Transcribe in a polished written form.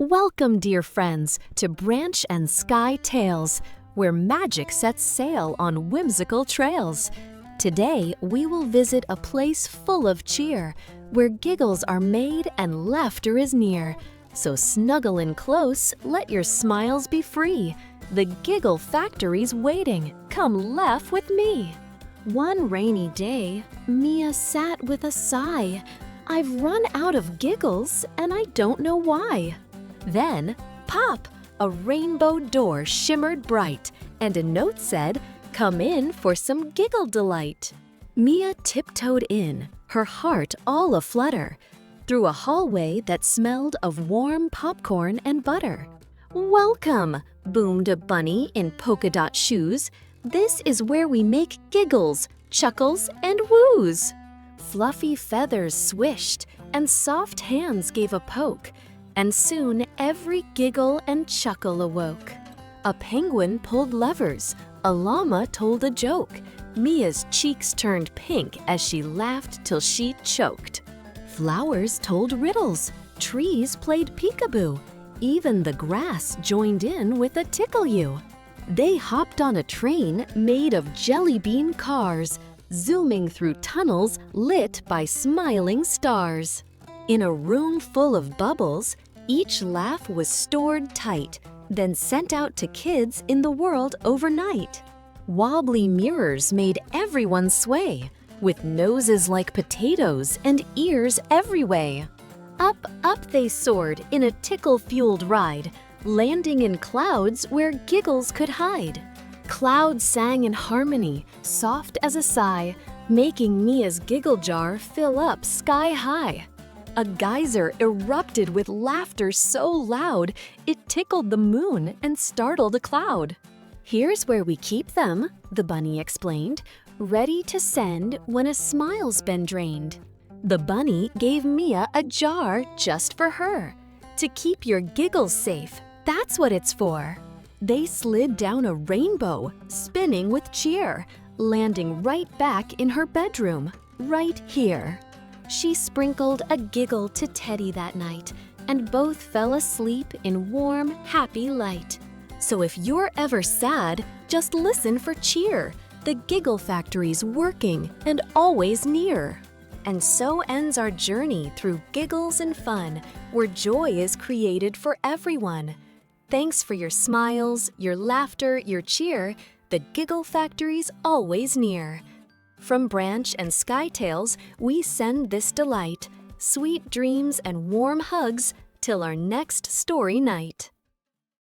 Welcome, dear friends, to Branch and Sky Tales, where magic sets sail on whimsical trails. Today, we will visit a place full of cheer, where giggles are made and laughter is near. So snuggle in close, let your smiles be free. The Giggle Factory's waiting. Come laugh with me. One rainy day, Mia sat with a sigh. I've run out of giggles, and I don't know why. Then, pop! A rainbow door shimmered bright, and a note said, "Come in for some giggle delight." Mia tiptoed in, her heart all aflutter, through a hallway that smelled of warm popcorn and butter. "Welcome!" boomed a bunny in polka dot shoes. "This is where we make giggles, chuckles, and woos." Fluffy feathers swished, and soft hands gave a poke, and soon every giggle and chuckle awoke. A penguin pulled levers, a llama told a joke. Mia's cheeks turned pink as she laughed till she choked. Flowers told riddles, trees played peekaboo, even the grass joined in with a tickle you. They hopped on a train made of jellybean cars, zooming through tunnels lit by smiling stars. In a room full of bubbles, each laugh was stored tight, then sent out to kids in the world overnight. Wobbly mirrors made everyone sway, with noses like potatoes and ears every way. Up, up they soared in a tickle-fueled ride, landing in clouds where giggles could hide. Clouds sang in harmony, soft as a sigh, making Mia's giggle jar fill up sky high. A geyser erupted with laughter so loud, it tickled the moon and startled a cloud. "Here's where we keep them," the bunny explained, "ready to send when a smile's been drained." The bunny gave Mia a jar just for her. To keep your giggles safe, that's what it's for. They slid down a rainbow, spinning with cheer, landing right back in her bedroom, right here. She sprinkled a giggle to Teddy that night, and both fell asleep in warm, happy light. So if you're ever sad, just listen for cheer. The Giggle Factory's working and always near. And so ends our journey through giggles and fun, where joy is created for everyone. Thanks for your smiles, your laughter, your cheer. The Giggle Factory's always near. From Branch and Sky Tales, we send this delight, sweet dreams and warm hugs till our next story night.